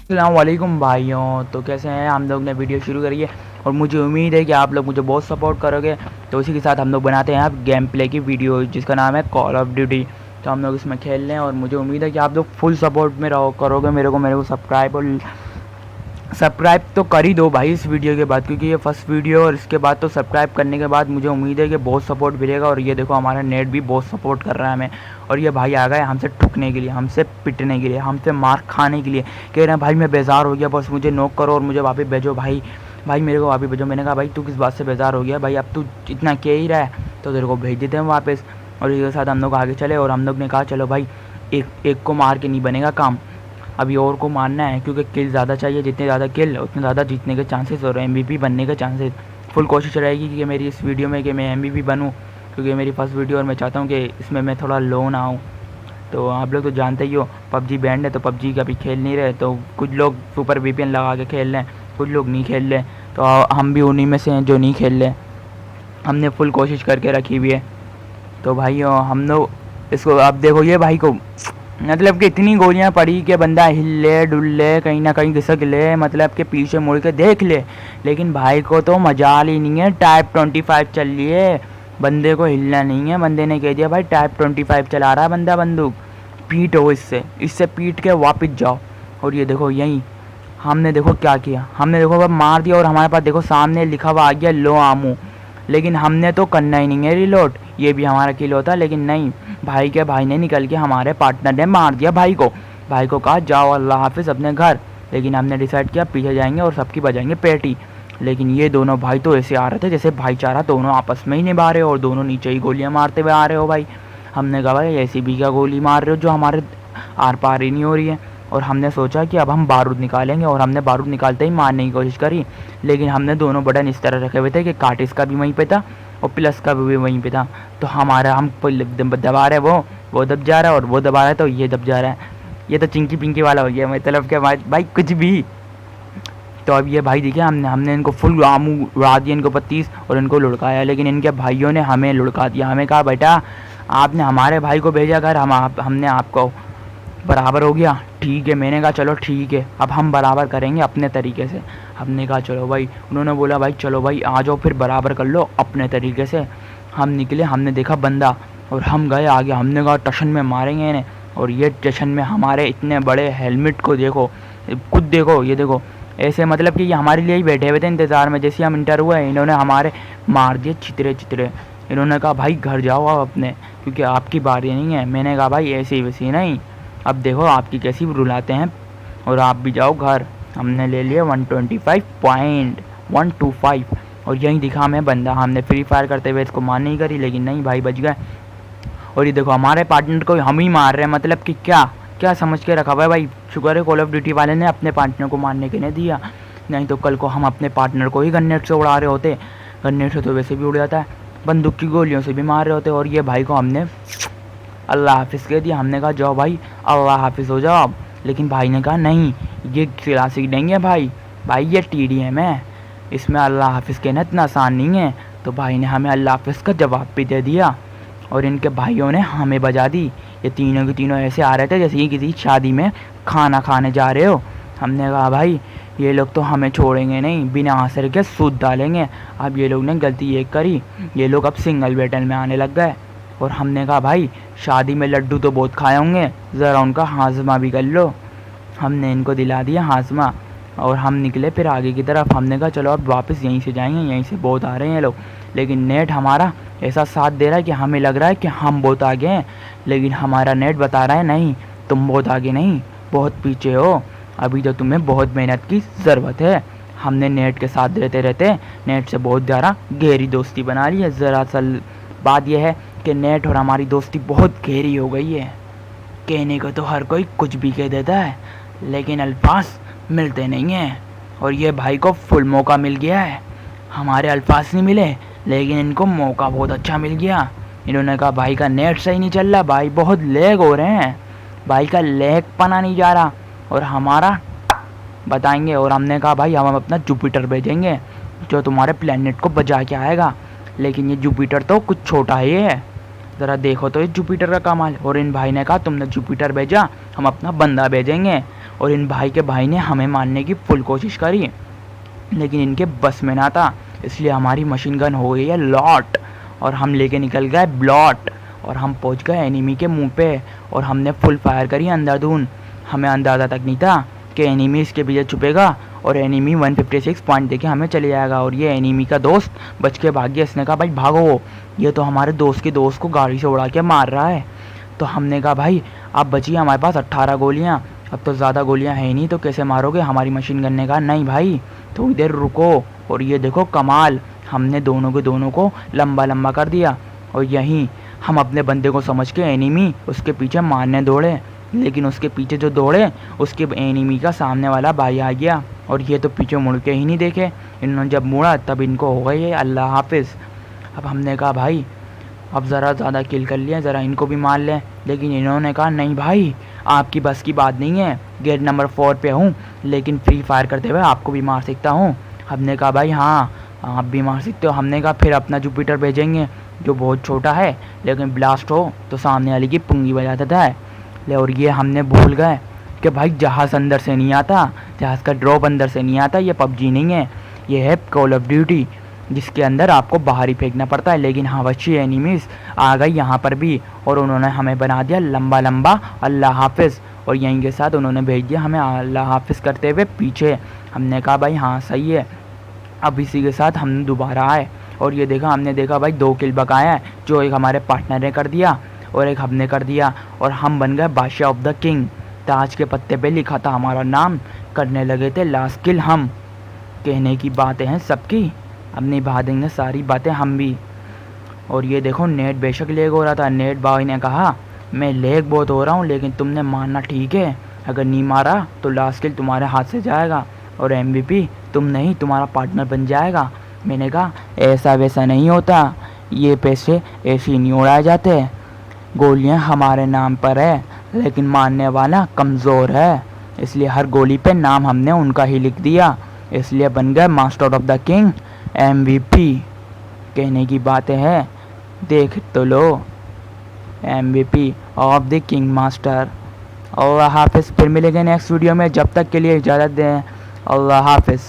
अस्सलामुअलैकुम भाइयों। तो कैसे हैं? हम लोग ने वीडियो शुरू करी है और मुझे उम्मीद है कि आप लोग मुझे बहुत सपोर्ट करोगे। तो उसी के साथ हम लोग बनाते हैं अब गेम प्ले की वीडियो जिसका नाम है कॉल ऑफ ड्यूटी। तो हम लोग इसमें खेल रहे हैं और मुझे उम्मीद है कि आप लोग फुल सपोर्ट में रहो करोगे मेरे को सब्सक्राइब तो कर ही दो भाई इस वीडियो के बाद, क्योंकि ये फर्स्ट वीडियो और इसके बाद तो सब्सक्राइब करने के बाद मुझे उम्मीद है कि बहुत सपोर्ट मिलेगा। और ये देखो हमारा नेट भी बहुत सपोर्ट कर रहा है हमें। और ये भाई आ गए हमसे ठुकने के लिए, हमसे पिटने के लिए, हमसे मार खाने के लिए। कह रहे हैं भाई मैं बेजार हो गया, बस मुझे नोक करो और मुझे वापस भेजो भाई। भाई मेरे को वापस भेजो। मैंने कहा भाई तू किस बात से बेजार हो गया भाई, अब तू इतना कह ही रहा है तो तेरे को भेज देते हैं वापस। और इसके साथ हम लोग आगे चले और हम लोग ने कहा चलो भाई एक को मार के नहीं बनेगा काम, अभी और को मारना है, क्योंकि किल ज़्यादा चाहिए। जितने ज़्यादा किल उतने ज़्यादा जीतने के चांसेस और MVP बनने के चांसेस। फुल कोशिश रहेगी कि मेरी इस वीडियो में कि मैं MVP बनूं, क्योंकि मेरी फर्स्ट वीडियो और मैं चाहता हूं कि इसमें मैं थोड़ा लो ना आऊँ। तो आप लोग तो जानते ही हो PUBG बैंड है, तो PUBG का भी खेल नहीं रहे। तो कुछ लोग सुपर VPN लगा के खेल रहे हैं, कुछ लोग नहीं खेल रहे। तो हम भी उन्हीं में से हैं जो नहीं खेल रहे। हमने फुल कोशिश करके रखी हुई है। तो भाई हम लोग इसको अब देखो, ये भाई को मतलब कि इतनी गोलियां पड़ी कि बंदा हिले डुल्ले कहीं ना कहीं घिसक ले, मतलब कि पीछे मुड़ के देख ले। लेकिन भाई को तो मजाल ही नहीं है। टाइप 25 चल रही है, बंदे को हिलना नहीं है। बंदे ने कह दिया भाई टाइप 25 चला रहा है बंदा बंदूक, पीटो इससे पीट के वापस जाओ। और ये देखो यहीं हमने देखो क्या किया, हमने देखो अब मार दिया और हमारे पास देखो सामने लिखा हुआ आ गया लो आमू। लेकिन हमने तो करना ही नहीं है रिलोड, ये भी हमारा किल होता। लेकिन नहीं, भाई ने निकल के हमारे पार्टनर ने मार दिया भाई को। भाई को कहा जाओ अल्लाह हाफिज़ अपने घर। लेकिन हमने डिसाइड किया पीछे जाएंगे और सबकी बजाएंगे पेटी। लेकिन ये दोनों भाई तो ऐसे आ रहे थे जैसे भाईचारा दोनों आपस में ही निभा रहे हो और दोनों नीचे ही गोलियां मारते हुए आ रहे हो भाई। हमने कहा भाई ऐसी भी क्या गोली मार रहे हो जो हमारे आर पार ही नहीं हो रही है। और हमने सोचा कि अब हम बारूद निकालेंगे और हमने बारूद निकालते ही मारने की कोशिश करी। लेकिन हमने दोनों बटन इस तरह रखे हुए थे कि कार्टिस का भी वहीं पे था और प्लस का भी वहीं पे था। तो हमारा हम दबा रहे वो दब जा रहा है और वो दबा रहा है तो ये दब जा रहा है। ये तो चिंकी पिंकी वाला हो गया मतलब के भाई कुछ भी। तो अब ये भाई देखिए हमने इनको फुल आमू उड़ा दिया, इनको 32 और इनको लुढ़काया। लेकिन इनके भाइयों ने हमें लुढ़का दिया। हमें कहा बेटा आपने हमारे भाई को भेजा घर, हमने आपको बराबर हो गया। ठीक है, मैंने कहा चलो ठीक है, अब हम बराबर करेंगे अपने तरीके से। हमने कहा चलो भाई, उन्होंने बोला भाई चलो भाई आ जाओ फिर बराबर कर लो अपने तरीके से। हम निकले, हमने देखा बंदा और हम गए आगे। हमने कहा टशन में मारेंगे इन्हें। और ये टशन में हमारे इतने बड़े हेलमेट को देखो, खुद देखो, ये देखो ऐसे मतलब कि ये हमारे लिए ही बैठे हुए थे इंतज़ार में। जैसे हम इंटर हुए इन्होंने हमारे मार दिए चितरे चितरे। इन्होंने कहा भाई घर जाओ आप अपने, क्योंकि आपकी बारी नहीं है। मैंने कहा भाई ऐसे वैसे नहीं, अब देखो आपकी कैसी रुलाते हैं और आप भी जाओ घर। हमने ले लिया 125.125 और यहीं दिखा हमें बंदा। हमने फ्री फायर करते हुए इसको मार नहीं करी, लेकिन नहीं भाई बच गए। और ये देखो हमारे पार्टनर को हम ही मार रहे हैं, मतलब कि क्या क्या समझ के रखा हुआ है भाई। शुक्र है कॉल ऑफ ड्यूटी वाले ने अपने पार्टनर को मारने के नहीं दिया, नहीं तो कल को हम अपने पार्टनर को ही गन्नेट से उड़ा रहे होते। गन्नेट से तो वैसे भी उड़ जाता है, बंदूक की गोलियों से भी मार रहे होते। और ये भाई को हमने अल्लाह हाफिज़ कह दिया। हमने कहा जाओ भाई अल्लाह हाफिज़ हो जाओ आप। लेकिन भाई ने कहा नहीं, ये क्लासिक नहीं है भाई, ये TDM है, इसमें अल्लाह हाफिज़ कहना इतना आसान नहीं है। तो भाई ने हमें अल्लाह हाफिज़ का जवाब भी दे दिया और इनके भाइयों ने हमें बजा दी। ये तीनों के तीनों ऐसे आ रहे थे जैसे कि किसी शादी में खाना खाने जा रहे हो। हमने कहा भाई ये लोग तो हमें छोड़ेंगे नहीं, बिना असर के सूद डालेंगे। अब ये लोग ने गलती ये करी, ये लोग अब सिंगल बैटल में आने लग गए। और हमने कहा भाई शादी में लड्डू तो बहुत खाए होंगे, ज़रा उनका हाजमा भी कर लो। हमने इनको दिला दिया हाजमा और हम निकले फिर आगे की तरफ। हमने कहा चलो अब वापस यहीं से जाएंगे, यहीं से बहुत आ रहे हैं लोग। लेकिन नेट हमारा ऐसा साथ दे रहा है कि हमें लग रहा है कि हम बहुत आगे हैं, लेकिन हमारा नेट बता रहा है नहीं तुम बहुत आगे नहीं, बहुत पीछे हो, अभी तो तुम्हें बहुत मेहनत की ज़रूरत है। हमने नेट के साथ रहते रहते नेट से बहुत ज़्यादा गहरी दोस्ती बना ली है। ज़रा सल बात यह है कि नेट और हमारी दोस्ती बहुत गहरी हो गई है। कहने को तो हर कोई कुछ भी कह देता है, लेकिन अल्फाज मिलते नहीं हैं। और ये भाई को फुल मौका मिल गया है। हमारे अल्फाज नहीं मिले, लेकिन इनको मौका बहुत अच्छा मिल गया। इन्होंने कहा भाई का नेट सही नहीं चल रहा, भाई बहुत लैग हो रहे हैं, भाई का लैग पना नहीं जा रहा और हमारा बताएंगे। और हमने कहा भाई हम अपना जुपिटर भेजेंगे जो तुम्हारे प्लेनेट को बचा के आएगा। लेकिन ये जुपिटर तो कुछ छोटा ही है, ज़रा देखो तो इस जुपिटर का कमाल। और इन भाई ने कहा तुमने जुपिटर भेजा, हम अपना बंदा भेजेंगे। और इन भाई के भाई ने हमें मारने की फुल कोशिश करी, लेकिन इनके बस में ना था, इसलिए हमारी मशीन गन हो गई है लॉट और हम लेके निकल गए ब्लॉट और हम पहुंच गए एनिमी के मुंह पे और हमने फुल फायर करी अंधाधुन। हमें अंदाज़ा तक नहीं था कि एनिमी इसके पीछे छुपेगा और एनिमी 156 पॉइंट देके हमें चले जाएगा। और ये एनिमी का दोस्त बच के भाग गया। इसने कहा भाई भागो, ये तो हमारे दोस्त के दोस्त को गाड़ी से उड़ा के मार रहा है। तो हमने कहा भाई आप बचिए, हमारे पास 18 गोलियाँ, अब तो ज़्यादा गोलियाँ है ही नहीं, तो कैसे मारोगे। हमारी मशीन गन ने कहा नहीं भाई थोड़ी देर रुको। और ये देखो कमाल, हमने दोनों के दोनों को लंबा लंबा कर दिया और यहीं हम अपने बंदे को समझ के एनिमी उसके पीछे मारने दौड़े, लेकिन उसके पीछे जो दौड़े उसके एनिमी का सामने वाला भाई आ गया और ये तो पीछे मुड़ के ही नहीं देखे। इन्होंने जब मुड़ा तब इनको हो गई है अल्लाह हाफिज़। अब हमने कहा भाई अब ज़रा ज़्यादा किल कर लिया, ज़रा इनको भी मार लें, लेकिन इन्होंने कहा नहीं भाई आपकी बस की बात नहीं है, गेट नंबर 4 पे हूँ लेकिन फ्री फायर करते हुए आपको भी मार सकता हूँ। हमने कहा भाई हाँ आप भी मार सकते हो। हमने कहा फिर अपना जुपिटर भेजेंगे जो बहुत छोटा है लेकिन ब्लास्ट हो तो सामने वाले की पुंगी बजा देता है। और ये हमने भूल गए कि भाई जहाज़ अंदर से नहीं आता, जहाज़ का ड्रॉप अंदर से नहीं आता। ये पबजी नहीं है, ये है कॉल ऑफ ड्यूटी जिसके अंदर आपको बाहर ही फेंकना पड़ता है। लेकिन हाँ बच्ची एनिमीज़ आ गई यहाँ पर भी और उन्होंने हमें बना दिया लंबा लंबा अल्लाह हाफिज़ और यहीं के साथ उन्होंने भेज दिया हमें अल्लाह हाफिज़ करते हुए पीछे। हमने कहा भाई हाँ सही है। अब इसी के साथ हम दोबारा आए और ये देखा, हमने देखा भाई 2 किल बकाया है, जो एक हमारे पार्टनर ने कर दिया और एक हमने कर दिया और हम बन गए बादशाह ऑफ द किंग। ताज के पत्ते पे लिखा था हमारा नाम, करने लगे थे लास्ट किल हम। कहने की बातें हैं सबकी, अब निभा देंगे सारी बातें हम भी। और ये देखो नेट बेशक लेग हो रहा था, नेट भाई ने कहा मैं लेग बहुत हो रहा हूँ लेकिन तुमने मारना ठीक है, अगर नहीं मारा तो लास्ट किल तुम्हारे हाथ से जाएगा और MVP तुम नहीं तुम्हारा पार्टनर बन जाएगा। मैंने कहा ऐसा वैसा नहीं होता, ये पैसे ऐसे ही नहीं उड़ाए जाते, गोलियां हमारे नाम पर है लेकिन मारने वाला कमज़ोर है, इसलिए हर गोली पे नाम हमने उनका ही लिख दिया, इसलिए बन गए master of the king MVP। कहने की बातें हैं, देख तो लो MVP of the king master. अल्लाह हाफिज़, फिर मिलेंगे नेक्स्ट वीडियो में, जब तक के लिए इजाज़त दें, अल्लाह हाफिज़।